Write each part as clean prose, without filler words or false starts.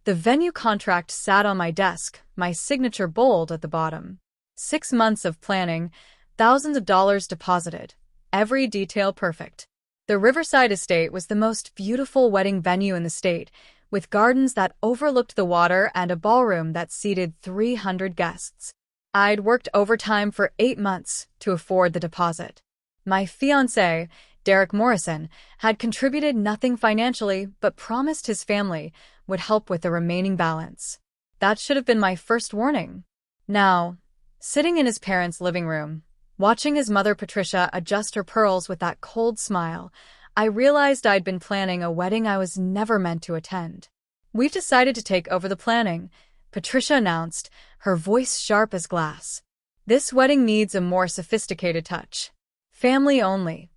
The venue contract sat on my desk, my signature bold at the bottom. 6 months of planning, thousands of dollars deposited, every detail perfect. The Riverside Estate was the most beautiful wedding venue in the state, with gardens that overlooked the water and a ballroom that seated 300 guests. I'd worked overtime for 8 months to afford the deposit. My fiancé, Derek Morrison, had contributed nothing financially but promised his family would help with the remaining balance. That should have been my first warning. Now, sitting in his parents' living room, watching his mother Patricia adjust her pearls with that cold smile, I realized I'd been planning a wedding I was never meant to attend. "We've decided to take over the planning," Patricia announced, her voice sharp as glass. "This wedding needs a more sophisticated touch. Family only."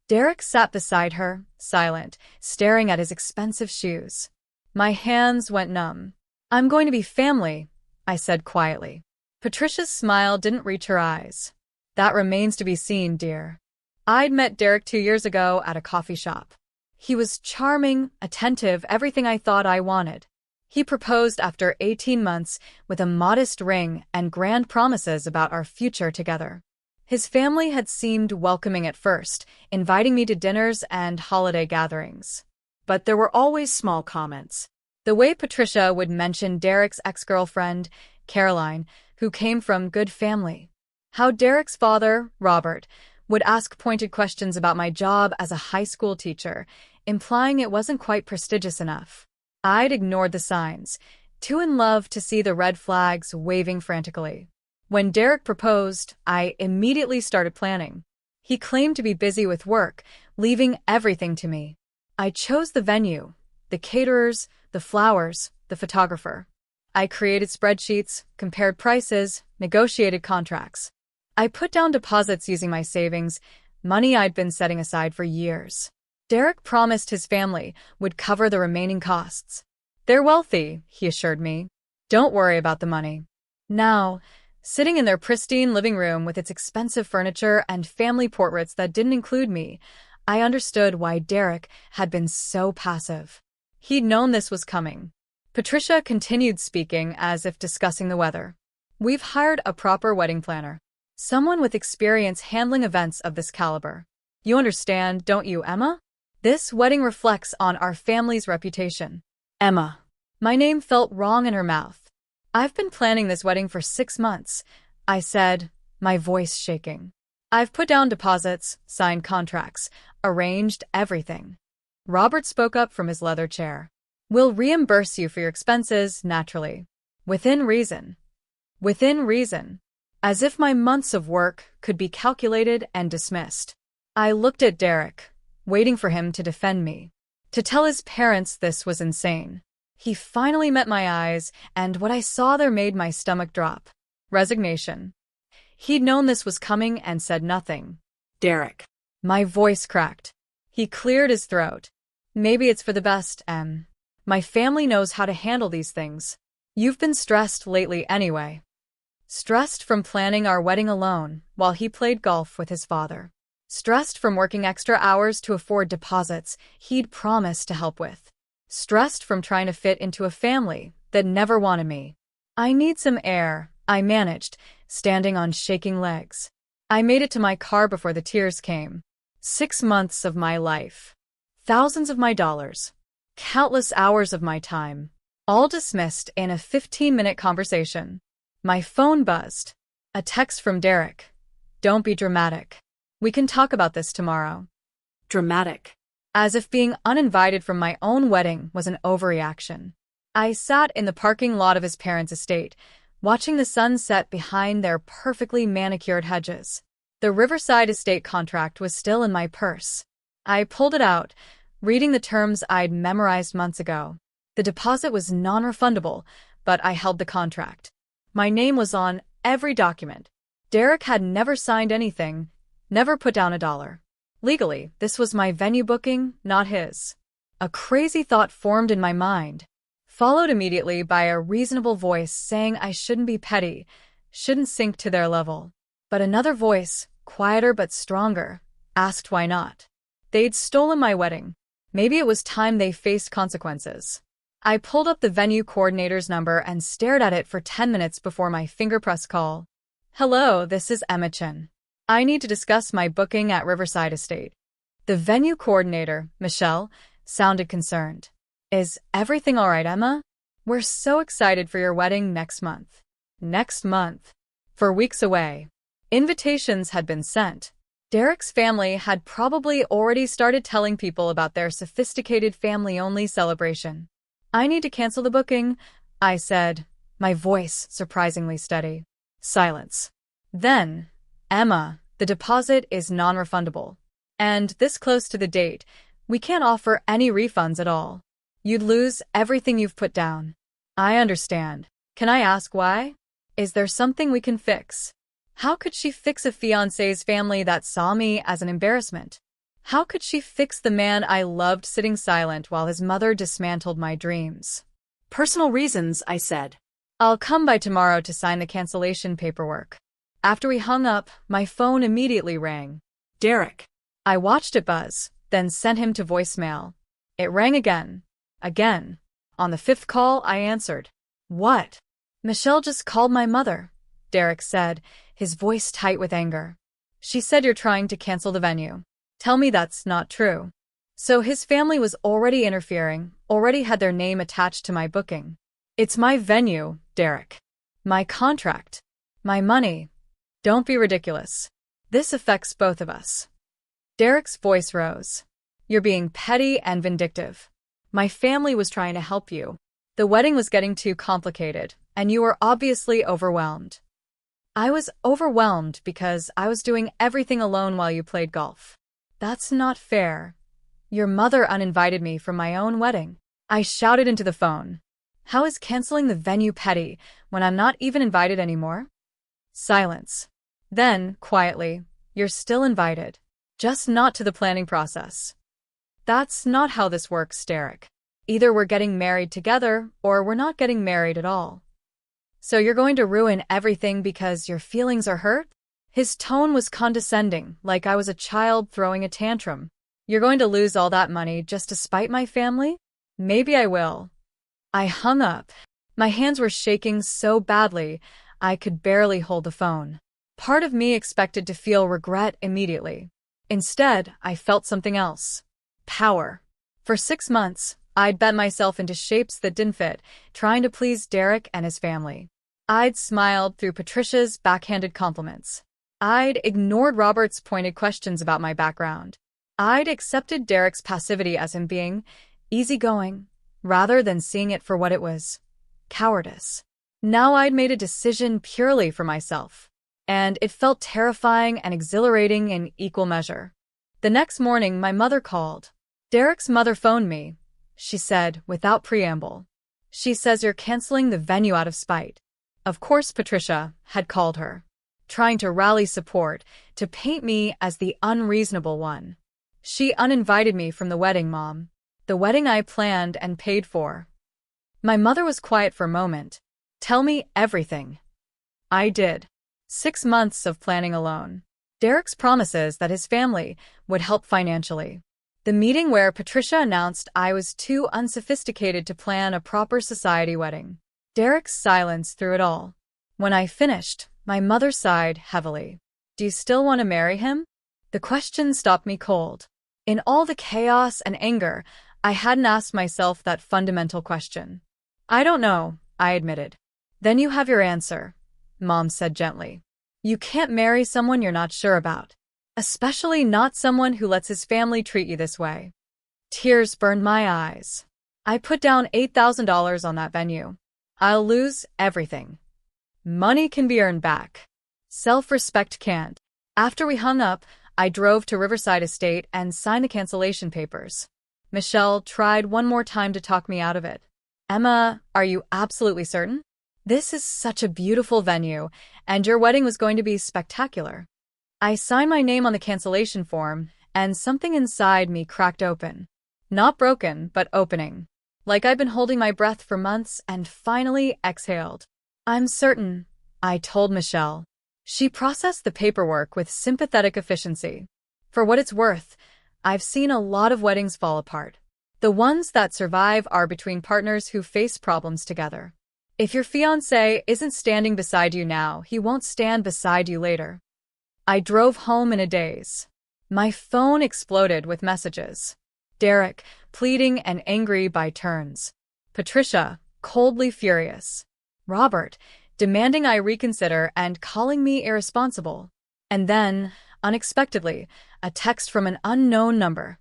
Derek sat beside her, silent, staring at his expensive shoes. My hands went numb. "I'm going to be family," I said quietly. Patricia's smile didn't reach her eyes. "That remains to be seen, dear." I'd met Derek 2 years ago at a coffee shop. He was charming, attentive, everything I thought I wanted. He proposed after 18 months with a modest ring and grand promises about our future together. His family had seemed welcoming at first, inviting me to dinners and holiday gatherings. But there were always small comments. The way Patricia would mention Derek's ex-girlfriend, Caroline, who came from good family. How Derek's father, Robert, would ask pointed questions about my job as a high school teacher, implying it wasn't quite prestigious enough. I'd ignored the signs, too in love to see the red flags waving frantically. When Derek proposed, I immediately started planning. He claimed to be busy with work, leaving everything to me. I chose the venue, the caterers, the flowers, the photographer. I created spreadsheets, compared prices, negotiated contracts. I put down deposits using my savings, money I'd been setting aside for years. Derek promised his family would cover the remaining costs. "They're wealthy," he assured me. "Don't worry about the money." Now, sitting in their pristine living room with its expensive furniture and family portraits that didn't include me, I understood why Derek had been so passive. He'd known this was coming. Patricia continued speaking as if discussing the weather. "We've hired a proper wedding planner. Someone with experience handling events of this caliber. You understand, don't you, Emma? This wedding reflects on our family's reputation." Emma. My name felt wrong in her mouth. "I've been planning this wedding for 6 months," I said, my voice shaking. "I've put down deposits, signed contracts, arranged everything." Robert spoke up from his leather chair. "We'll reimburse you for your expenses, naturally. Within reason." Within reason. As if my months of work could be calculated and dismissed. I looked at Derek, waiting for him to defend me, to tell his parents this was insane. He finally met my eyes, and what I saw there made my stomach drop. Resignation. He'd known this was coming and said nothing. "Derek." My voice cracked. He cleared his throat. "Maybe it's for the best, Em. My family knows how to handle these things. You've been stressed lately anyway." Stressed from planning our wedding alone while he played golf with his father. Stressed from working extra hours to afford deposits he'd promised to help with. Stressed from trying to fit into a family that never wanted me. "I need some air," I managed, standing on shaking legs. I made it to my car before the tears came. 6 months of my life. Thousands of my dollars. Countless hours of my time. All dismissed in a 15-minute conversation. My phone buzzed. A text from Derek. "Don't be dramatic. We can talk about this tomorrow." Dramatic. As if being uninvited from my own wedding was an overreaction. I sat in the parking lot of his parents' estate, watching the sun set behind their perfectly manicured hedges. The Riverside Estate contract was still in my purse. I pulled it out, reading the terms I'd memorized months ago. The deposit was non-refundable, but I held the contract. My name was on every document. Derek had never signed anything, never put down $1. Legally, this was my venue booking, not his. A crazy thought formed in my mind, followed immediately by a reasonable voice saying I shouldn't be petty, shouldn't sink to their level. But another voice, quieter but stronger, asked why not. They'd stolen my wedding. Maybe it was time they faced consequences. I pulled up the venue coordinator's number and stared at it for 10 minutes before my finger press call. Hello, this is Emma Chen. I need to discuss my booking at Riverside Estate. The venue coordinator, Michelle, sounded concerned. Is everything all right, Emma? We're so excited for your wedding next month. Next month. For weeks away. Invitations had been sent. Derek's family had probably already started telling people about their sophisticated family-only celebration. I need to cancel the booking, I said, my voice surprisingly steady. Silence. Then, Emma, the deposit is non-refundable. And this close to the date, we can't offer any refunds at all. You'd lose everything you've put down. I understand. Can I ask why? Is there something we can fix? How could she fix a fiancé's family that saw me as an embarrassment? How could she fix the man I loved sitting silent while his mother dismantled my dreams? Personal reasons, I said. I'll come by tomorrow to sign the cancellation paperwork. After we hung up, my phone immediately rang. Derek. I watched it buzz, then sent him to voicemail. It rang again. Again. On the 5th call, I answered. What? Michelle just called my mother, Derek said, his voice tight with anger. She said you're trying to cancel the venue. Tell me that's not true. So his family was already interfering, already had their name attached to my booking. It's my venue, Derek. My contract. My money. Don't be ridiculous. This affects both of us. Derek's voice rose. You're being petty and vindictive. My family was trying to help you. The wedding was getting too complicated, and you were obviously overwhelmed. I was overwhelmed because I was doing everything alone while you played golf. That's not fair. Your mother uninvited me from my own wedding. I shouted into the phone. How is canceling the venue petty when I'm not even invited anymore? Silence. Then, quietly, you're still invited. Just not to the planning process. That's not how this works, Derek. Either we're getting married together, or we're not getting married at all. So you're going to ruin everything because your feelings are hurt? His tone was condescending, like I was a child throwing a tantrum. You're going to lose all that money just to spite my family? Maybe I will. I hung up. My hands were shaking so badly, I could barely hold the phone. Part of me expected to feel regret immediately. Instead, I felt something else. Power. For 6 months, I'd bent myself into shapes that didn't fit, trying to please Derek and his family. I'd smiled through Patricia's backhanded compliments. I'd ignored Robert's pointed questions about my background. I'd accepted Derek's passivity as him being easygoing, rather than seeing it for what it was. Cowardice. Now I'd made a decision purely for myself. And it felt terrifying and exhilarating in equal measure. The next morning, my mother called. Derek's mother phoned me, she said, without preamble. She says you're canceling the venue out of spite. Of course Patricia had called her, trying to rally support, to paint me as the unreasonable one. She uninvited me from the wedding, Mom. The wedding I planned and paid for. My mother was quiet for a moment. Tell me everything. I did. 6 months of planning alone. Derek's promises that his family would help financially. The meeting where Patricia announced I was too unsophisticated to plan a proper society wedding. Derek's silence through it all. When I finished, my mother sighed heavily. Do you still want to marry him? The question stopped me cold. In all the chaos and anger, I hadn't asked myself that fundamental question. I don't know, I admitted. Then you have your answer, Mom said gently. You can't marry someone you're not sure about. Especially not someone who lets his family treat you this way. Tears burned my eyes. I put down $8,000 on that venue. I'll lose everything. Money can be earned back. Self-respect can't. After we hung up, I drove to Riverside Estate and signed the cancellation papers. Michelle tried one more time to talk me out of it. Emma, are you absolutely certain? This is such a beautiful venue, and your wedding was going to be spectacular. I signed my name on the cancellation form, and something inside me cracked open. Not broken, but opening. Like I'd been holding my breath for months and finally exhaled. I'm certain, I told Michelle. She processed the paperwork with sympathetic efficiency. For what it's worth, I've seen a lot of weddings fall apart. The ones that survive are between partners who face problems together. If your fiancé isn't standing beside you now, he won't stand beside you later. I drove home in a daze. My phone exploded with messages. Derek, pleading and angry by turns. Patricia, coldly furious. Robert, demanding I reconsider and calling me irresponsible. And then, unexpectedly, a text from an unknown number.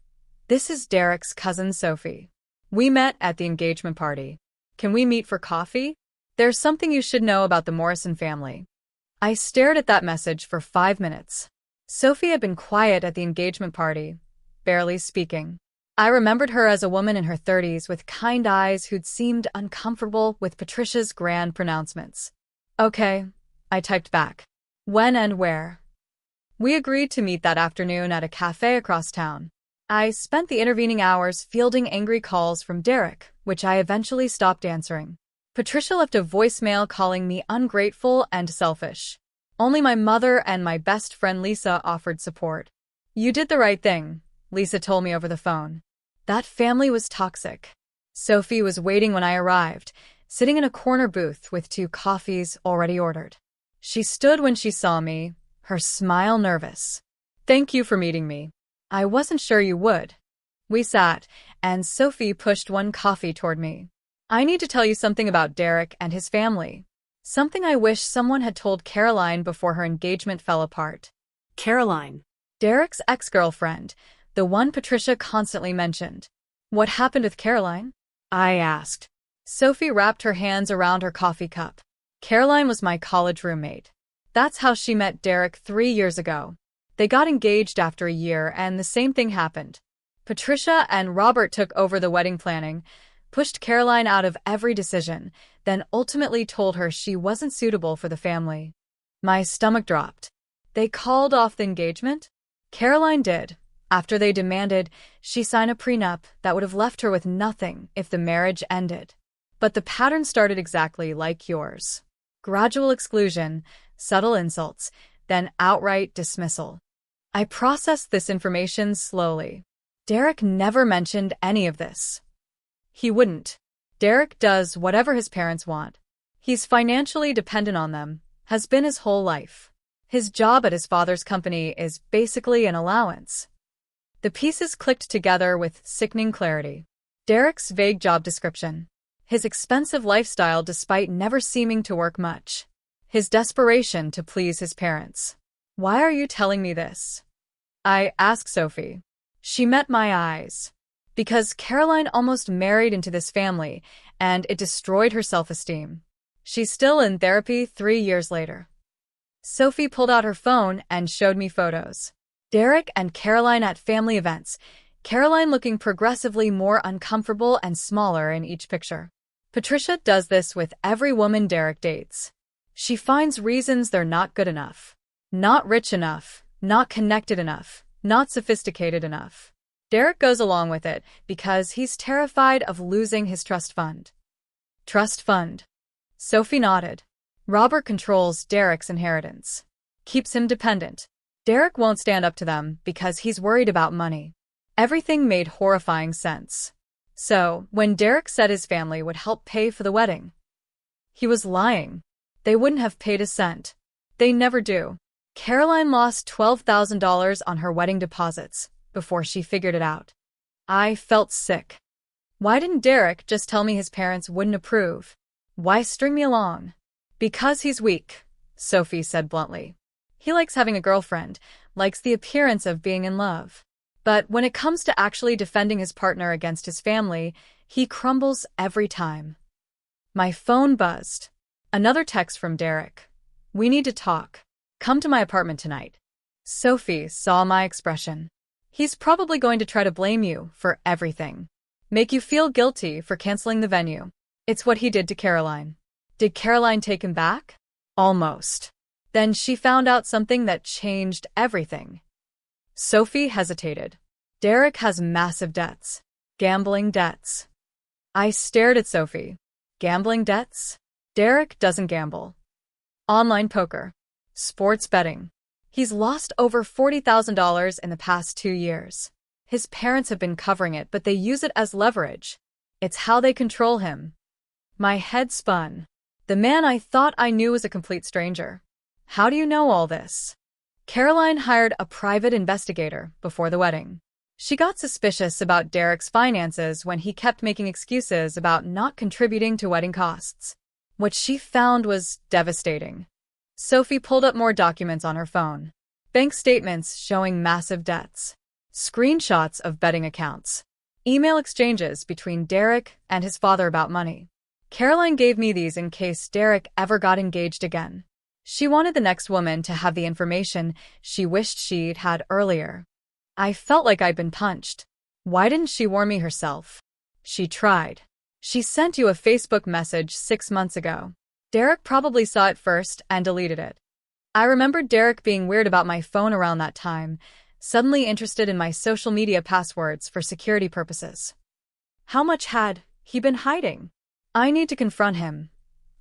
This is Derek's cousin Sophie. We met at the engagement party. Can we meet for coffee? There's something you should know about the Morrison family. I stared at that message for 5 minutes. Sophie had been quiet at the engagement party, barely speaking. I remembered her as a woman in her 30s with kind eyes who'd seemed uncomfortable with Patricia's grand pronouncements. Okay, I typed back. When and where? We agreed to meet that afternoon at a cafe across town. I spent the intervening hours fielding angry calls from Derek, which I eventually stopped answering. Patricia left a voicemail calling me ungrateful and selfish. Only my mother and my best friend Lisa offered support. You did the right thing, Lisa told me over the phone. That family was toxic. Sophie was waiting when I arrived, sitting in a corner booth with 2 coffees already ordered. She stood when she saw me, her smile nervous. Thank you for meeting me. I wasn't sure you would. We sat, and Sophie pushed 1 coffee toward me. I need to tell you something about Derek and his family. Something I wish someone had told Caroline before her engagement fell apart. Caroline. Derek's ex-girlfriend, the one Patricia constantly mentioned. What happened with Caroline? I asked. Sophie wrapped her hands around her coffee cup. Caroline was my college roommate. That's how she met Derek 3 years ago. They got engaged after a year, and the same thing happened. Patricia and Robert took over the wedding planning, pushed Caroline out of every decision, then ultimately told her she wasn't suitable for the family. My stomach dropped. They called off the engagement? Caroline did. After they demanded she sign a prenup that would have left her with nothing if the marriage ended. But the pattern started exactly like yours. Gradual exclusion, subtle insults, then outright dismissal. I processed this information slowly. Derek never mentioned any of this. He wouldn't. Derek does whatever his parents want. He's financially dependent on them, has been his whole life. His job at his father's company is basically an allowance. The pieces clicked together with sickening clarity. Derek's vague job description. His expensive lifestyle despite never seeming to work much. His desperation to please his parents. Why are you telling me this? I asked Sophie. She met my eyes. Because Caroline almost married into this family, and it destroyed her self-esteem. She's still in therapy 3 years later. Sophie pulled out her phone and showed me photos. Derek and Caroline at family events, Caroline looking progressively more uncomfortable and smaller in each picture. Patricia does this with every woman Derek dates. She finds reasons they're not good enough. Not rich enough, not connected enough, not sophisticated enough. Derek goes along with it because he's terrified of losing his trust fund. Trust fund. Sophie nodded. Robert controls Derek's inheritance. Keeps him dependent. Derek won't stand up to them because he's worried about money. Everything made horrifying sense. So, when Derek said his family would help pay for the wedding, he was lying. They wouldn't have paid a cent. They never do. Caroline lost $12,000 on her wedding deposits before she figured it out. I felt sick. Why didn't Derek just tell me his parents wouldn't approve? Why string me along? Because he's weak, Sophie said bluntly. He likes having a girlfriend, likes the appearance of being in love. But when it comes to actually defending his partner against his family, he crumbles every time. My phone buzzed. Another text from Derek. We need to talk. Come to my apartment tonight. Sophie saw my expression. He's probably going to try to blame you for everything. Make you feel guilty for canceling the venue. It's what he did to Caroline. Did Caroline take him back? Almost. Then she found out something that changed everything. Sophie hesitated. Derek has massive debts. Gambling debts. I stared at Sophie. Gambling debts? Derek doesn't gamble. Online poker. Sports betting. He's lost over $40,000 in the past 2 years. His parents have been covering it, but they use it as leverage. It's how they control him. My head spun. The man I thought I knew was a complete stranger. How do you know all this? Caroline hired a private investigator before the wedding. She got suspicious about Derek's finances when he kept making excuses about not contributing to wedding costs. What she found was devastating. Sophie pulled up more documents on her phone. Bank statements showing massive debts. Screenshots of betting accounts. Email exchanges between Derek and his father about money. Caroline gave me these in case Derek ever got engaged again. She wanted the next woman to have the information she wished she'd had earlier. I felt like I'd been punched. Why didn't she warn me herself? She tried. She sent you a Facebook message 6 months ago. Derek probably saw it first and deleted it. I remembered Derek being weird about my phone around that time, suddenly interested in my social media passwords for security purposes. How much had he been hiding? I need to confront him,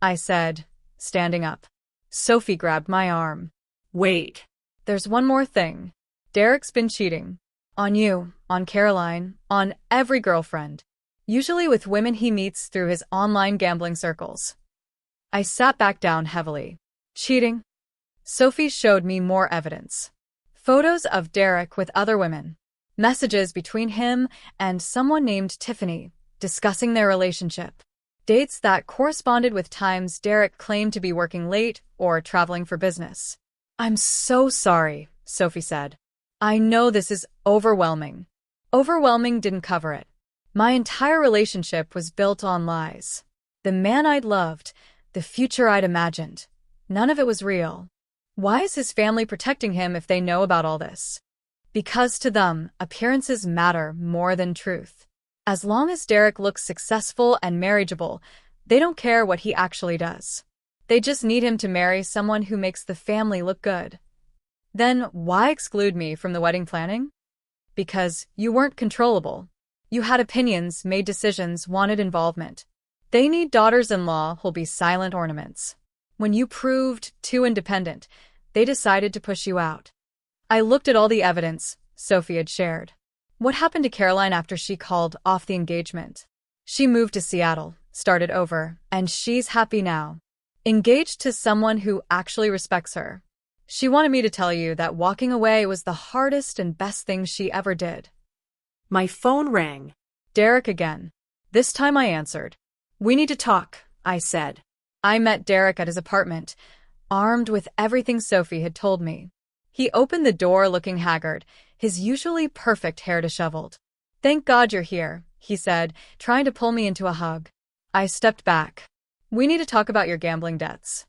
I said, standing up. Sophie grabbed my arm. Wait. There's one more thing. Derek's been cheating. On you, on Caroline, on every girlfriend. Usually with women he meets through his online gambling circles. I sat back down heavily. Cheating? Sophie showed me more evidence. Photos of Derek with other women. Messages between him and someone named Tiffany, discussing their relationship. Dates that corresponded with times Derek claimed to be working late or traveling for business. I'm so sorry, Sophie said. I know this is overwhelming. Overwhelming didn't cover it. My entire relationship was built on lies. The man I'd loved, the future I'd imagined. None of it was real. Why is his family protecting him if they know about all this? Because to them, appearances matter more than truth. As long as Derek looks successful and marriageable, they don't care what he actually does. They just need him to marry someone who makes the family look good. Then why exclude me from the wedding planning? Because you weren't controllable. You had opinions, made decisions, wanted involvement. They need daughters-in-law who'll be silent ornaments. When you proved too independent, they decided to push you out. I looked at all the evidence Sophie had shared. What happened to Caroline after she called off the engagement? She moved to Seattle, started over, and she's happy now. Engaged to someone who actually respects her. She wanted me to tell you that walking away was the hardest and best thing she ever did. My phone rang. Derek again. This time I answered. We need to talk, I said. I met Derek at his apartment, armed with everything Sophie had told me. He opened the door looking haggard, his usually perfect hair disheveled. Thank God you're here, he said, trying to pull me into a hug. I stepped back. We need to talk about your gambling debts.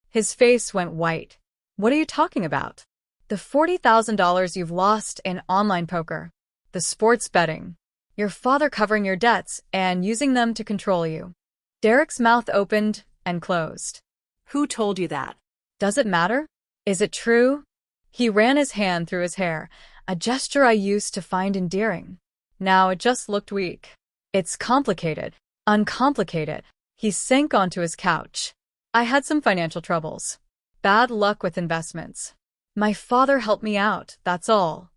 His face went white. What are you talking about? The $40,000 you've lost in online poker. The sports betting. Your father covering your debts and using them to control you. Derek's mouth opened and closed. Who told you that? Does it matter? Is it true? He ran his hand through his hair, a gesture I used to find endearing. Now it just looked weak. It's complicated. Uncomplicated. He sank onto his couch. I had some financial troubles. Bad luck with investments. My father helped me out, that's all.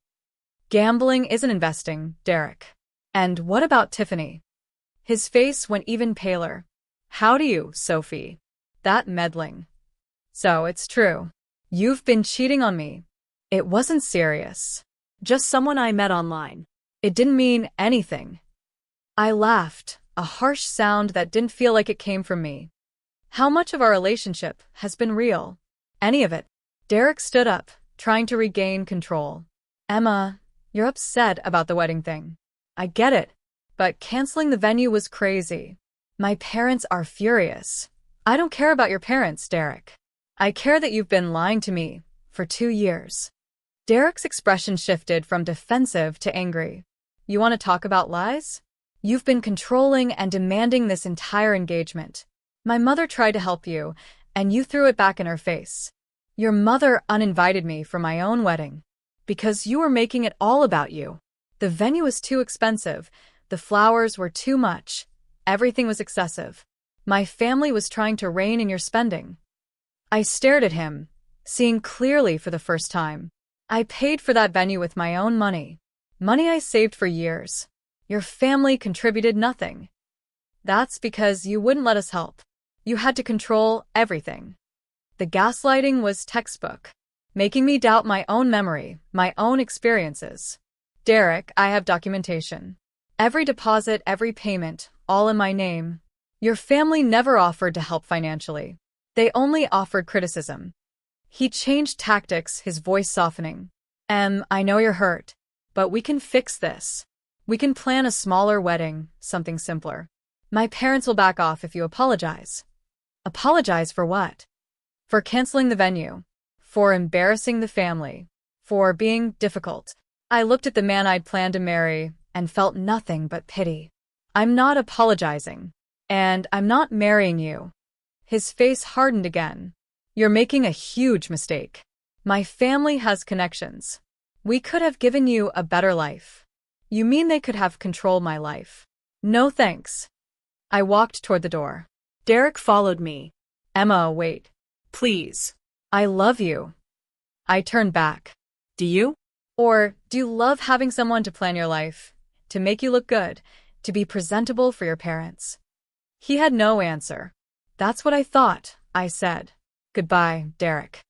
Gambling isn't investing, Derek. And what about Tiffany? His face went even paler. How do you, Sophie? That meddling. So it's true. You've been cheating on me. It wasn't serious. Just someone I met online. It didn't mean anything. I laughed, a harsh sound that didn't feel like it came from me. How much of our relationship has been real? Any of it? Derek stood up, trying to regain control. Emma, you're upset about the wedding thing. I get it, but canceling the venue was crazy. My parents are furious. I don't care about your parents, Derek. I care that you've been lying to me for 2 years. Derek's expression shifted from defensive to angry. You want to talk about lies? You've been controlling and demanding this entire engagement. My mother tried to help you, and you threw it back in her face. Your mother uninvited me for my own wedding because you were making it all about you. The venue was too expensive. The flowers were too much. Everything was excessive. My family was trying to rein in your spending. I stared at him, seeing clearly for the first time. I paid for that venue with my own money. Money I saved for years. Your family contributed nothing. That's because you wouldn't let us help. You had to control everything. The gaslighting was textbook, making me doubt my own memory, my own experiences. Derek, I have documentation. Every deposit, every payment, all in my name. Your family never offered to help financially. They only offered criticism. He changed tactics, his voice softening. I know you're hurt, but we can fix this. We can plan a smaller wedding, something simpler. My parents will back off if you apologize. Apologize for what? For canceling the venue. For embarrassing the family. For being difficult. I looked at the man I'd planned to marry and felt nothing but pity. I'm not apologizing. And I'm not marrying you. His face hardened again. You're making a huge mistake. My family has connections. We could have given you a better life. You mean they could have controlled my life? No thanks. I walked toward the door. Derek followed me. Emma, wait. Please. I love you. I turned back. Do you? Or do you love having someone to plan your life, to make you look good, to be presentable for your parents? He had no answer. That's what I thought, I said. Goodbye, Derek.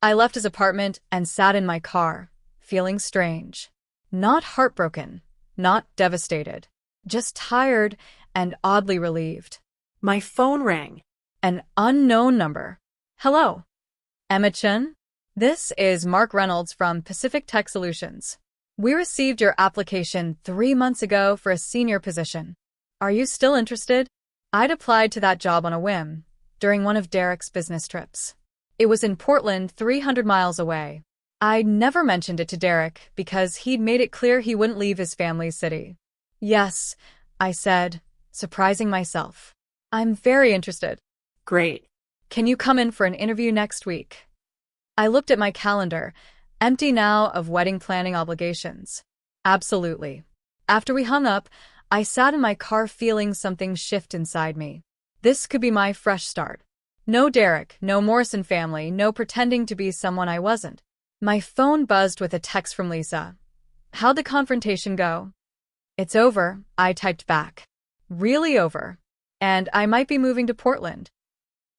I left his apartment and sat in my car, feeling strange. Not heartbroken, not devastated, just tired and oddly relieved. My phone rang. An unknown number. Hello. Emma Chen? This is Mark Reynolds from Pacific Tech Solutions. We received your application 3 months ago for a senior position. Are you still interested? I'd applied to that job on a whim, during one of Derek's business trips. It was in Portland, 300 miles away. I'd never mentioned it to Derek because he'd made it clear he wouldn't leave his family's city. Yes, I said, surprising myself. I'm very interested. Great. Can you come in for an interview next week? I looked at my calendar, empty now of wedding planning obligations. Absolutely. After we hung up, I sat in my car feeling something shift inside me. This could be my fresh start. No Derek, no Morrison family, no pretending to be someone I wasn't. My phone buzzed with a text from Lisa. How'd the confrontation go? It's over, I typed back. Really over. And I might be moving to Portland.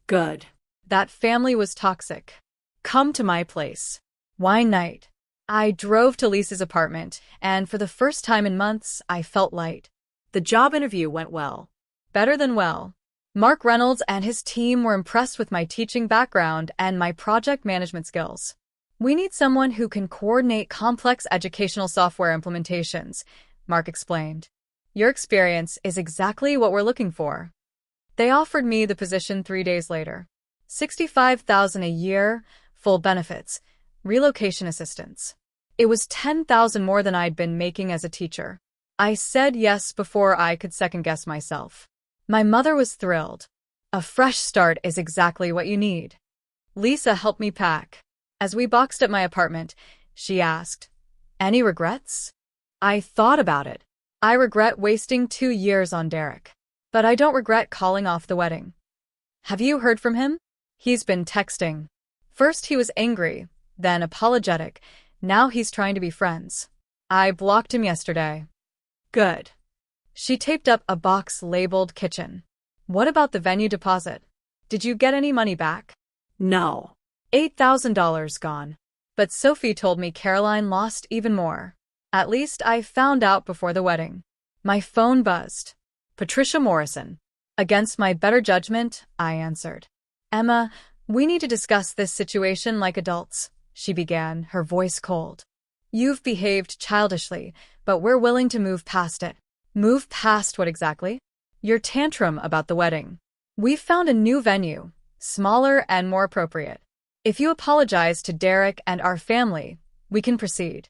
Good. That family was toxic. Come to my place. Wine night. I drove to Lisa's apartment, and for the first time in months, I felt light. The job interview went well. Better than well. Mark Reynolds and his team were impressed with my teaching background and my project management skills. We need someone who can coordinate complex educational software implementations, Mark explained. Your experience is exactly what we're looking for. They offered me the position 3 days later. $65,000 a year, full benefits, relocation assistance. It was $10,000 more than I'd been making as a teacher. I said yes before I could second-guess myself. My mother was thrilled. A fresh start is exactly what you need. Lisa helped me pack. As we boxed up my apartment, she asked, "Any regrets?" I thought about it. I regret wasting 2 years on Derek. But I don't regret calling off the wedding. Have you heard from him? He's been texting. First he was angry, then apologetic. Now he's trying to be friends. I blocked him yesterday. Good. She taped up a box labeled kitchen. What about the venue deposit? Did you get any money back? No. $8,000 gone. But Sophie told me Caroline lost even more. At least I found out before the wedding. My phone buzzed. Patricia Morrison. Against my better judgment, I answered. Emma, we need to discuss this situation like adults, she began, her voice cold. You've behaved childishly, but we're willing to move past it. Move past what exactly? Your tantrum about the wedding. We've found a new venue, smaller and more appropriate. If you apologize to Derek and our family, we can proceed.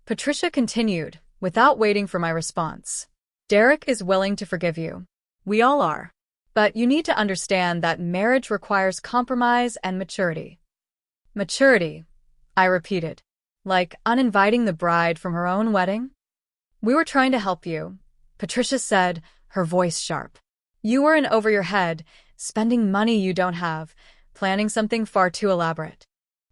Patricia continued, without waiting for my response. Derek is willing to forgive you. We all are. But you need to understand that marriage requires compromise and maturity. Maturity, I repeated, like uninviting the bride from her own wedding? We were trying to help you, Patricia said, her voice sharp. You were in over your head, spending money you don't have, planning something far too elaborate.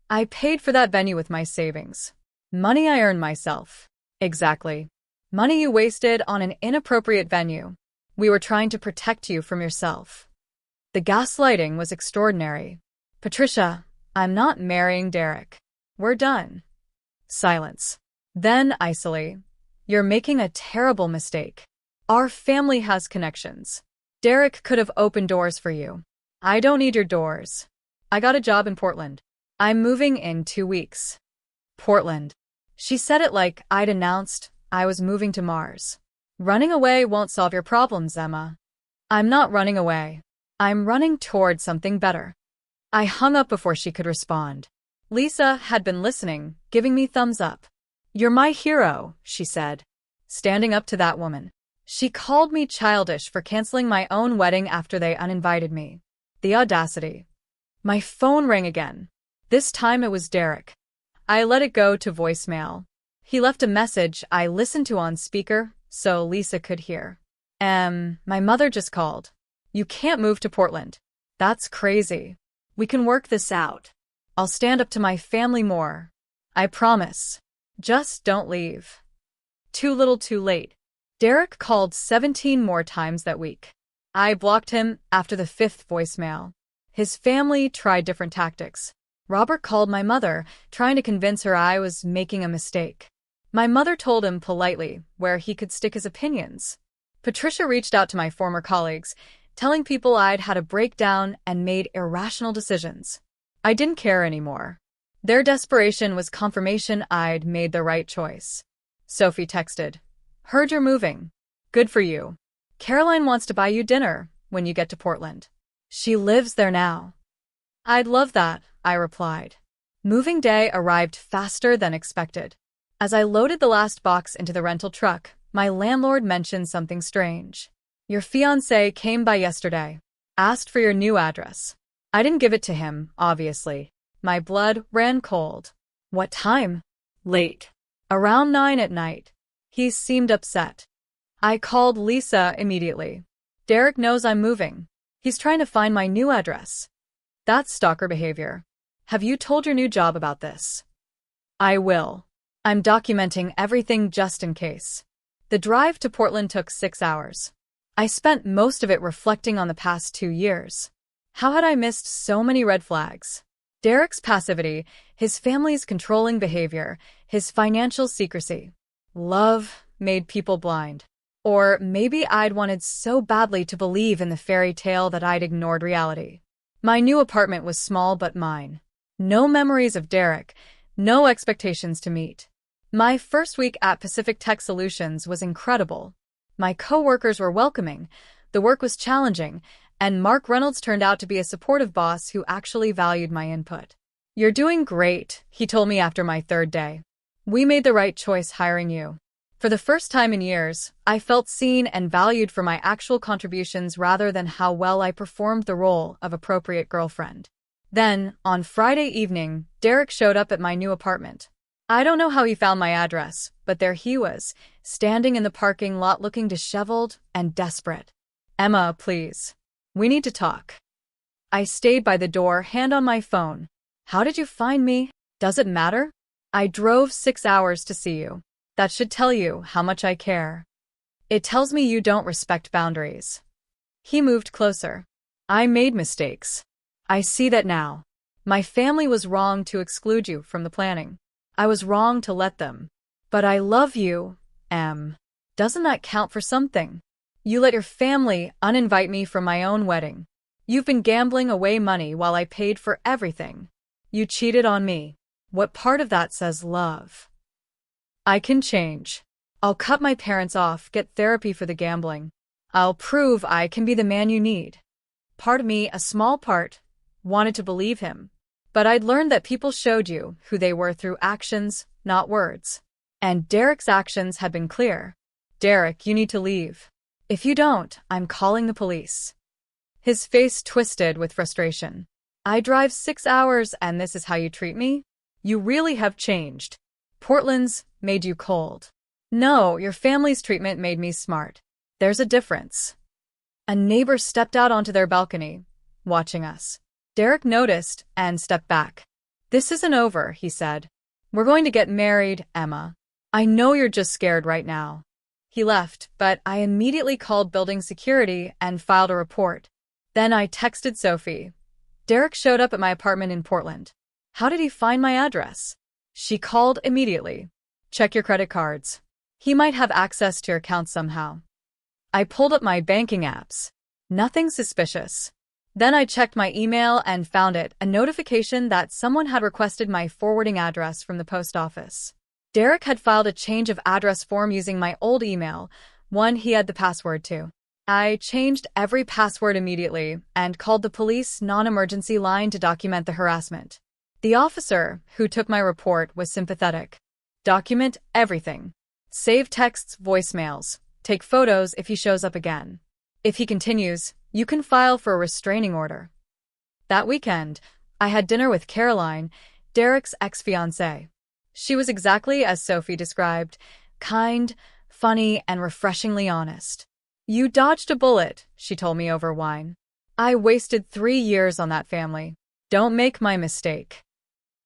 I paid for that venue with my savings. Money I earned myself. Exactly. Money you wasted on an inappropriate venue. We were trying to protect you from yourself. The gaslighting was extraordinary. Patricia, I'm not marrying Derek. We're done. Silence. Then, icily, you're making a terrible mistake. Our family has connections. Derek could have opened doors for you. I don't need your doors. I got a job in Portland. I'm moving in 2 weeks. Portland. She said it like I'd announced I was moving to Mars. Running away won't solve your problems, Emma. I'm not running away. I'm running toward something better. I hung up before she could respond. Lisa had been listening, giving me thumbs up. You're my hero, she said, standing up to that woman. She called me childish for canceling my own wedding after they uninvited me. The audacity. My phone rang again. This time it was Derek. I let it go to voicemail. He left a message I listened to on speaker so Lisa could hear. My mother just called. You can't move to Portland. That's crazy. We can work this out. I'll stand up to my family more. I promise. Just don't leave. Too little too late. Derek called 17 more times that week. I blocked him after the 5th voicemail. His family tried different tactics. Robert called my mother, trying to convince her I was making a mistake. My mother told him politely where he could stick his opinions. Patricia reached out to my former colleagues, telling people I'd had a breakdown and made irrational decisions. I didn't care anymore. Their desperation was confirmation I'd made the right choice. Sophie texted, "Heard you're moving. Good for you. Caroline wants to buy you dinner when you get to Portland. She lives there now." "I'd love that," I replied. Moving day arrived faster than expected. As I loaded the last box into the rental truck, my landlord mentioned something strange. "Your fiancé came by yesterday. Asked for your new address." I didn't give it to him, obviously. My blood ran cold. "What time?" "Late. Around 9 at night." He seemed upset. I called Lisa immediately. "Derek knows I'm moving. He's trying to find my new address." "That's stalker behavior. Have you told your new job about this?" "I will. I'm documenting everything just in case." The drive to Portland took 6 hours. I spent most of it reflecting on the past 2 years. How had I missed so many red flags? Derek's passivity, his family's controlling behavior, his financial secrecy. Love made people blind. Or maybe I'd wanted so badly to believe in the fairy tale that I'd ignored reality. My new apartment was small but mine. No memories of Derek, no expectations to meet. My first week at Pacific Tech Solutions was incredible. My coworkers were welcoming, the work was challenging, and Mark Reynolds turned out to be a supportive boss who actually valued my input. "You're doing great," he told me after my 3rd day. "We made the right choice hiring you." For the first time in years, I felt seen and valued for my actual contributions rather than how well I performed the role of appropriate girlfriend. Then, on Friday evening, Derek showed up at my new apartment. I don't know how he found my address, but there he was, standing in the parking lot looking disheveled and desperate. "Emma, please. We need to talk." I stayed by the door, hand on my phone. "How did you find me? Does it matter?" "I drove 6 hours to see you. That should tell you how much I care." "It tells me you don't respect boundaries." He moved closer. "I made mistakes. I see that now. My family was wrong to exclude you from the planning. I was wrong to let them. But I love you, Em. Doesn't that count for something? You let your family uninvite me from my own wedding. You've been gambling away money while I paid for everything. You cheated on me. What part of that says love?" "I can change. I'll cut my parents off, get therapy for the gambling. I'll prove I can be the man you need." Part of me, a small part, wanted to believe him. But I'd learned that people showed you who they were through actions, not words. And Derek's actions had been clear. "Derek, you need to leave. If you don't, I'm calling the police." His face twisted with frustration. "I drive 6 hours and this is how you treat me? You really have changed. Portland's made you cold." "No, your family's treatment made me smart. There's a difference." A neighbor stepped out onto their balcony, watching us. Derek noticed and stepped back. "This isn't over," he said. "We're going to get married, Emma." I know you're just scared right now. He left, but I immediately called building security and filed a report. Then I texted Sophie. Derek showed up at my apartment in Portland. How did he find my address? She called immediately. Check your credit cards. He might have access to your account somehow. I pulled up my banking apps. Nothing suspicious. Then I checked my email and found a notification that someone had requested my forwarding address from the post office. Derek had filed a change of address form using my old email, one he had the password to. I changed every password immediately and called the police non-emergency line to document the harassment. The officer who took my report was sympathetic. Document everything. Save texts, voicemails. Take photos if he shows up again. If he continues, you can file for a restraining order. That weekend, I had dinner with Caroline, Derek's ex-fiancée. She was exactly as Sophie described, kind, funny, and refreshingly honest. You dodged a bullet, she told me over wine. I wasted 3 years on that family. Don't make my mistake.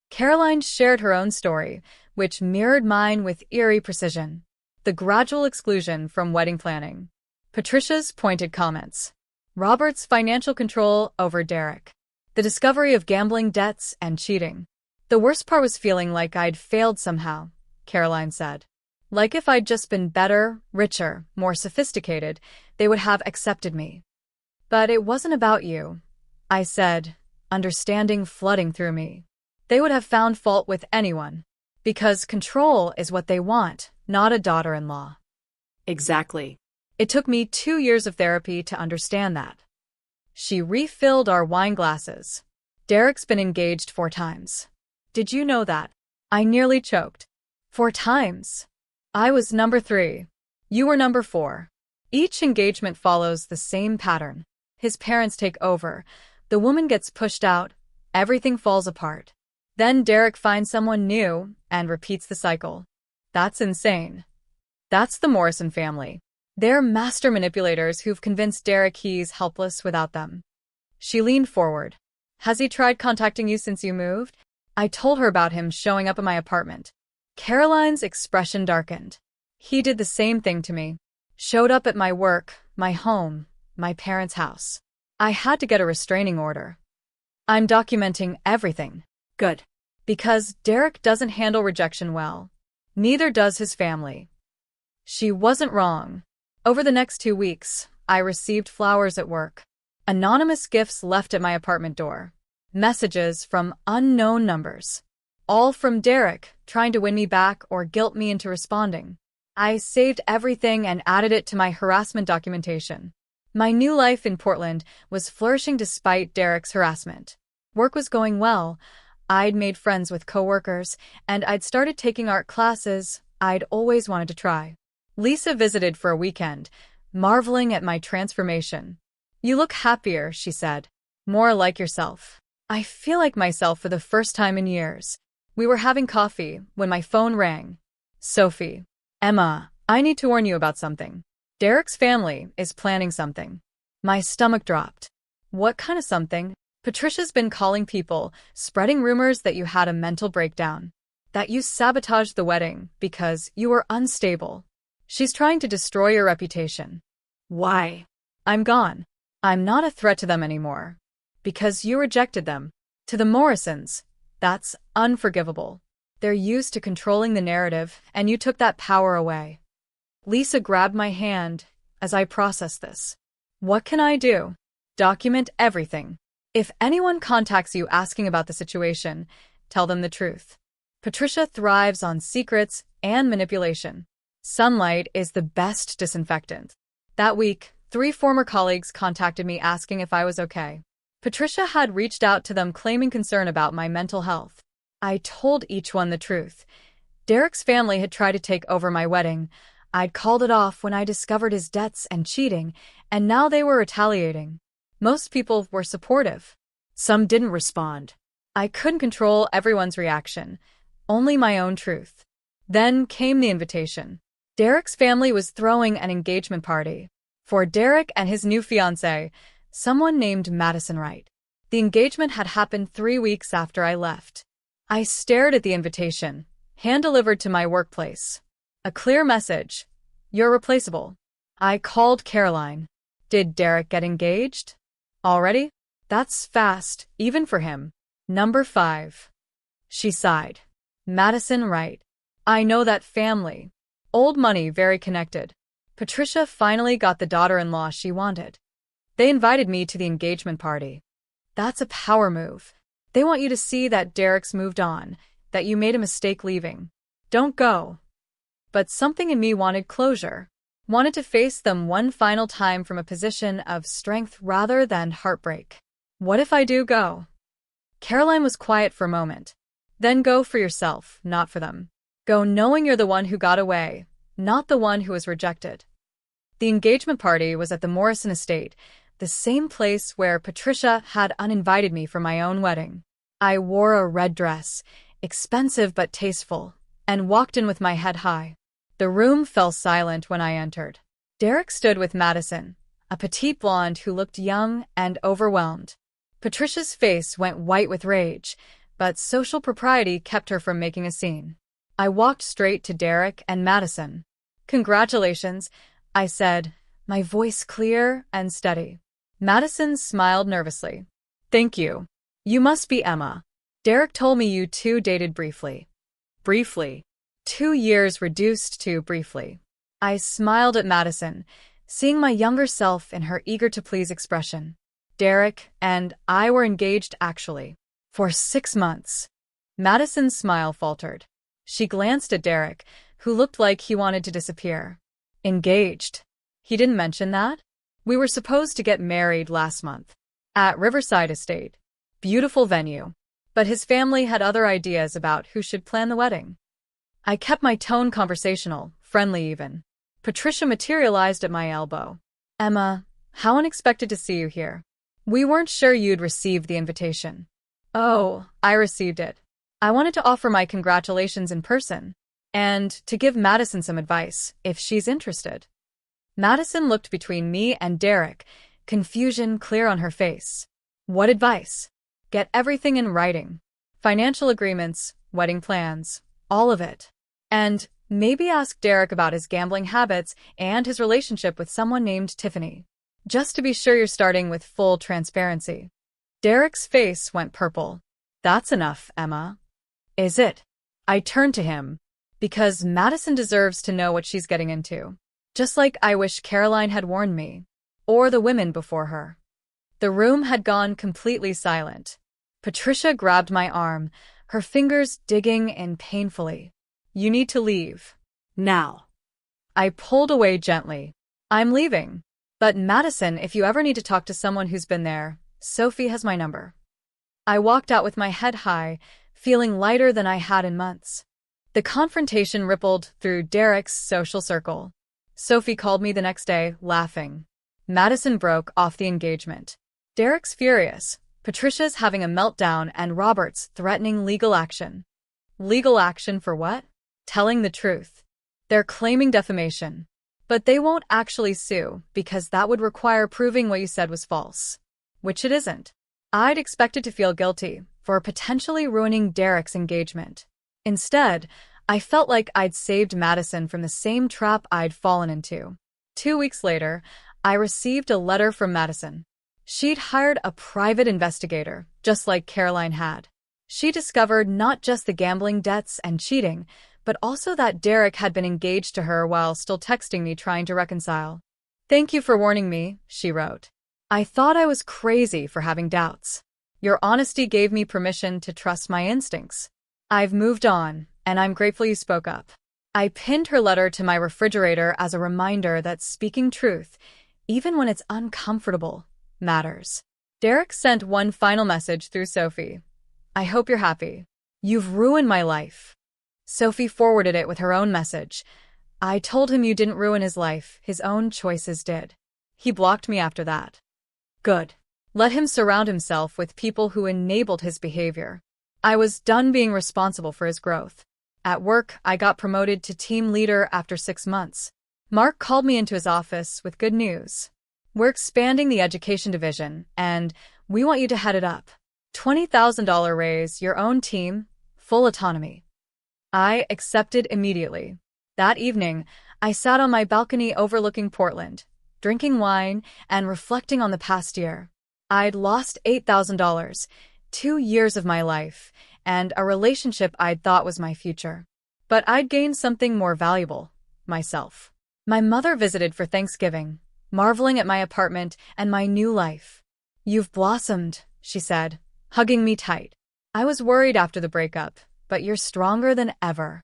Caroline shared her own story, which mirrored mine with eerie precision. The gradual exclusion from wedding planning. Patricia's pointed comments. Robert's financial control over Derek. The discovery of gambling debts and cheating. The worst part was feeling like I'd failed somehow, Caroline said. Like if I'd just been better, richer, more sophisticated, they would have accepted me. But it wasn't about you, I said, understanding flooding through me. They would have found fault with anyone. Because control is what they want, not a daughter-in-law. Exactly. It took me 2 years of therapy to understand that. She refilled our wine glasses. Derek's been engaged 4 times. Did you know that? I nearly choked. 4 times. I was number 3. You were number 4. Each engagement follows the same pattern. His parents take over. The woman gets pushed out. Everything falls apart. Then Derek finds someone new and repeats the cycle. That's insane. That's the Morrison family. They're master manipulators who've convinced Derek he's helpless without them. She leaned forward. Has he tried contacting you since you moved? I told her about him showing up at my apartment. Caroline's expression darkened. He did the same thing to me. Showed up at my work, my home, my parents' house. I had to get a restraining order. I'm documenting everything. Good. Because Derek doesn't handle rejection well. Neither does his family. She wasn't wrong. Over the next 2 weeks, I received flowers at work. Anonymous gifts left at my apartment door. Messages from unknown numbers. All from Derek, trying to win me back or guilt me into responding. I saved everything and added it to my harassment documentation. My new life in Portland was flourishing despite Derek's harassment. Work was going well. I'd made friends with coworkers, and I'd started taking art classes I'd always wanted to try. Lisa visited for a weekend, marveling at my transformation. You look happier, she said. More like yourself. I feel like myself for the first time in years. We were having coffee when my phone rang. Sophie. Emma, I need to warn you about something. Derek's family is planning something. My stomach dropped. What kind of something? Patricia's been calling people, spreading rumors that you had a mental breakdown. That you sabotaged the wedding because you were unstable. She's trying to destroy your reputation. Why? I'm gone. I'm not a threat to them anymore. Because you rejected them. To the Morrisons. That's unforgivable. They're used to controlling the narrative, and you took that power away. Lisa grabbed my hand as I processed this. What can I do? Document everything. If anyone contacts you asking about the situation, tell them the truth. Patricia thrives on secrets and manipulation. Sunlight is the best disinfectant. That week, 3 former colleagues contacted me asking if I was okay. Patricia had reached out to them claiming concern about my mental health. I told each one the truth. Derek's family had tried to take over my wedding. I'd called it off when I discovered his debts and cheating, and now they were retaliating. Most people were supportive. Some didn't respond. I couldn't control everyone's reaction, only my own truth. Then came the invitation. Derek's family was throwing an engagement party. For Derek and his new fiancée, someone named Madison Wright. The engagement had happened 3 weeks after I left. I stared at the invitation, hand-delivered to my workplace. A clear message. You're replaceable. I called Caroline. Did Derek get engaged? Already? That's fast, even for him. Number 5. She sighed. Madison, right. I know that family. Old money, very connected. Patricia finally got the daughter-in-law she wanted. They invited me to the engagement party. That's a power move. They want you to see that Derek's moved on, that you made a mistake leaving. Don't go. But something in me wanted closure. Wanted to face them one final time from a position of strength rather than heartbreak. What if I do go? Caroline was quiet for a moment. Then go for yourself, not for them. Go knowing you're the one who got away, not the one who was rejected. The engagement party was at the Morrison estate, the same place where Patricia had uninvited me for my own wedding. I wore a red dress, expensive but tasteful, and walked in with my head high. The room fell silent when I entered. Derek stood with Madison, a petite blonde who looked young and overwhelmed. Patricia's face went white with rage, but social propriety kept her from making a scene. I walked straight to Derek and Madison. Congratulations, I said, my voice clear and steady. Madison smiled nervously. Thank you. You must be Emma. Derek told me you two dated briefly. Briefly. 2 years reduced to briefly. I smiled at Madison, seeing my younger self in her eager-to-please expression. Derek and I were engaged actually. For 6 months. Madison's smile faltered. She glanced at Derek, who looked like he wanted to disappear. Engaged. He didn't mention that? We were supposed to get married last month. At Riverside Estate. Beautiful venue. But his family had other ideas about who should plan the wedding. I kept my tone conversational, friendly even. Patricia materialized at my elbow. Emma, how unexpected to see you here. We weren't sure you'd received the invitation. Oh, I received it. I wanted to offer my congratulations in person, and to give Madison some advice, if she's interested. Madison looked between me and Derek, confusion clear on her face. What advice? Get everything in writing. Financial agreements, wedding plans, all of it. And maybe ask Derek about his gambling habits and his relationship with someone named Tiffany. Just to be sure you're starting with full transparency. Derek's face went purple. That's enough, Emma. Is it? I turned to him. Because Madison deserves to know what she's getting into. Just like I wish Caroline had warned me. Or the women before her. The room had gone completely silent. Patricia grabbed my arm, her fingers digging in painfully. You need to leave. Now. I pulled away gently. I'm leaving. But Madison, if you ever need to talk to someone who's been there, Sophie has my number. I walked out with my head high, feeling lighter than I had in months. The confrontation rippled through Derek's social circle. Sophie called me the next day, laughing. Madison broke off the engagement. Derek's furious, Patricia's having a meltdown, and Robert's threatening legal action. Legal action for what? Telling the truth. They're claiming defamation. But they won't actually sue, because that would require proving what you said was false. Which it isn't. I'd expected to feel guilty for potentially ruining Derek's engagement. Instead, I felt like I'd saved Madison from the same trap I'd fallen into. 2 weeks later, I received a letter from Madison. She'd hired a private investigator, just like Caroline had. She discovered not just the gambling debts and cheating, but also that Derek had been engaged to her while still texting me trying to reconcile. Thank you for warning me, she wrote. I thought I was crazy for having doubts. Your honesty gave me permission to trust my instincts. I've moved on, and I'm grateful you spoke up. I pinned her letter to my refrigerator as a reminder that speaking truth, even when it's uncomfortable, matters. Derek sent one final message through Sophie. I hope you're happy. You've ruined my life. Sophie forwarded it with her own message. I told him you didn't ruin his life, his own choices did. He blocked me after that. Good. Let him surround himself with people who enabled his behavior. I was done being responsible for his growth. At work, I got promoted to team leader after 6 months. Mark called me into his office with good news. We're expanding the education division, and we want you to head it up. $20,000 raise, your own team, full autonomy. I accepted immediately. That evening, I sat on my balcony overlooking Portland, drinking wine and reflecting on the past year. I'd lost $8,000, 2 years of my life, and a relationship I'd thought was my future. But I'd gained something more valuable, myself. My mother visited for Thanksgiving, marveling at my apartment and my new life. "You've blossomed," she said, hugging me tight. "I was worried after the breakup, but you're stronger than ever."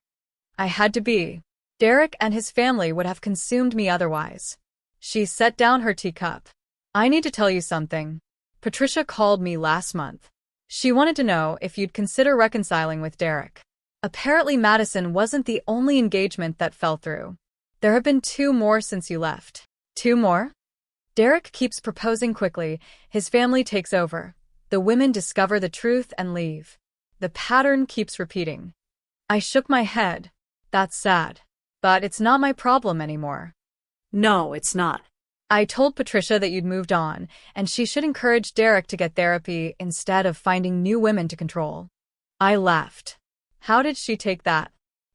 I had to be. Derek and his family would have consumed me otherwise. She set down her teacup. "I need to tell you something. Patricia called me last month. She wanted to know if you'd consider reconciling with Derek. Apparently Madison wasn't the only engagement that fell through. There have been 2 more since you left." "2 more?" "Derek keeps proposing quickly, his family takes over. The women discover the truth and leave. The pattern keeps repeating." I shook my head. "That's sad. But it's not my problem anymore." No, it's not. "I told Patricia that you'd moved on, and she should encourage Derek to get therapy instead of finding new women to control." I laughed. "How did she take that?"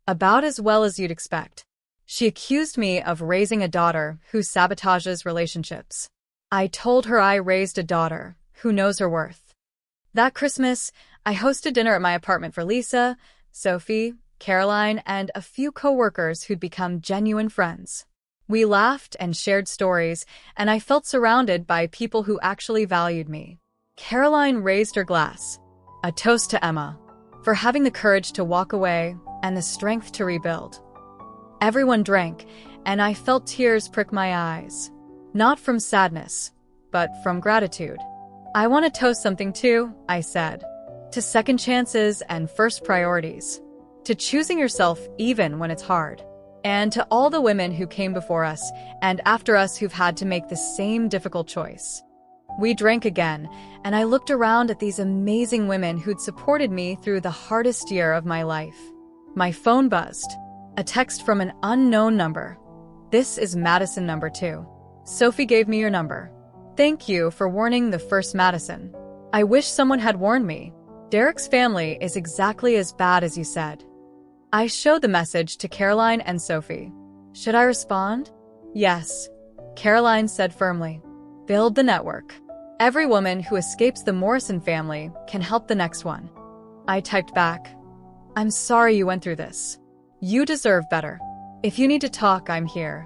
"About as well as you'd expect. She accused me of raising a daughter who sabotages relationships. I told her I raised a daughter who knows her worth." That Christmas, I hosted dinner at my apartment for Lisa, Sophie, Caroline, and a few coworkers who'd become genuine friends. We laughed and shared stories, and I felt surrounded by people who actually valued me. Caroline raised her glass. A toast to Emma, for having the courage to walk away and the strength to rebuild. Everyone drank, and I felt tears prick my eyes. Not from sadness, but from gratitude. "I want to toast something too," I said. "To second chances and first priorities. To choosing yourself even when it's hard. And to all the women who came before us and after us who've had to make the same difficult choice." We drank again, and I looked around at these amazing women who'd supported me through the hardest year of my life. My phone buzzed. A text from an unknown number. "This is Madison number 2. Sophie gave me your number. Thank you for warning the first Madison. I wish someone had warned me. Derek's family is exactly as bad as you said." I showed the message to Caroline and Sophie. "Should I respond?" "Yes," Caroline said firmly. "Build the network. Every woman who escapes the Morrison family can help the next one." I typed back, "I'm sorry you went through this. You deserve better. If you need to talk, I'm here."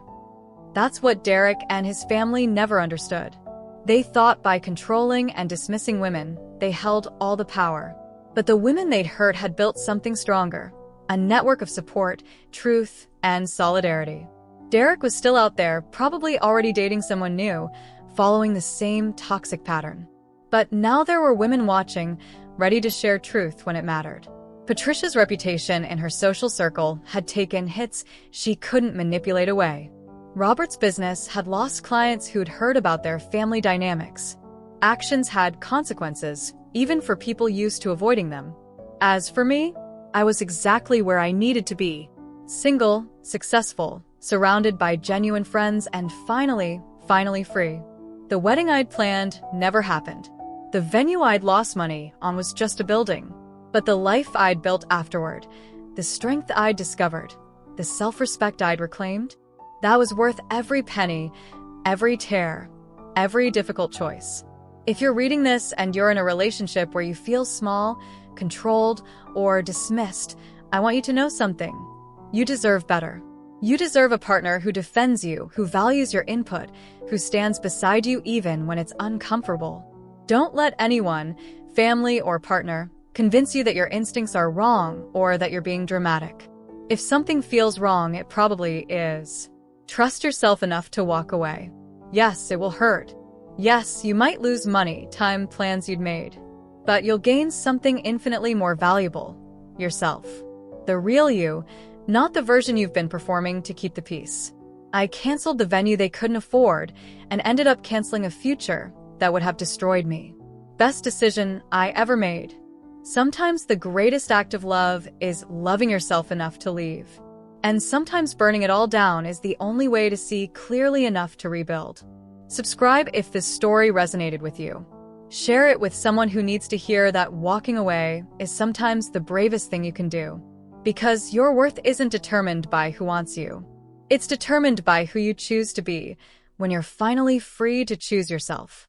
That's what Derek and his family never understood. They thought by controlling and dismissing women, they held all the power. But the women they'd hurt had built something stronger. A network of support, truth, and solidarity. Derek was still out there, probably already dating someone new, following the same toxic pattern. But now there were women watching, ready to share truth when it mattered. Patricia's reputation in her social circle had taken hits she couldn't manipulate away. Robert's business had lost clients who'd heard about their family dynamics. Actions had consequences, even for people used to avoiding them. As for me, I was exactly where I needed to be. Single, successful, surrounded by genuine friends, and finally free. The wedding I'd planned never happened. The venue I'd lost money on was just a building. But the life I'd built afterward, the strength I'd discovered, the self-respect I'd reclaimed, that was worth every penny, every tear, every difficult choice. If you're reading this and you're in a relationship where you feel small, controlled, or dismissed, I want you to know something. You deserve better. You deserve a partner who defends you, who values your input, who stands beside you even when it's uncomfortable. Don't let anyone, family or partner, convince you that your instincts are wrong or that you're being dramatic. If something feels wrong, it probably is. Trust yourself enough to walk away. Yes, it will hurt. Yes, you might lose money, time, plans you'd made. But you'll gain something infinitely more valuable. Yourself. The real you, not the version you've been performing to keep the peace. I canceled the venue they couldn't afford and ended up canceling a future that would have destroyed me. Best decision I ever made. Sometimes the greatest act of love is loving yourself enough to leave. And sometimes burning it all down is the only way to see clearly enough to rebuild. Subscribe if this story resonated with you. Share it with someone who needs to hear that walking away is sometimes the bravest thing you can do. Because your worth isn't determined by who wants you. It's determined by who you choose to be when you're finally free to choose yourself.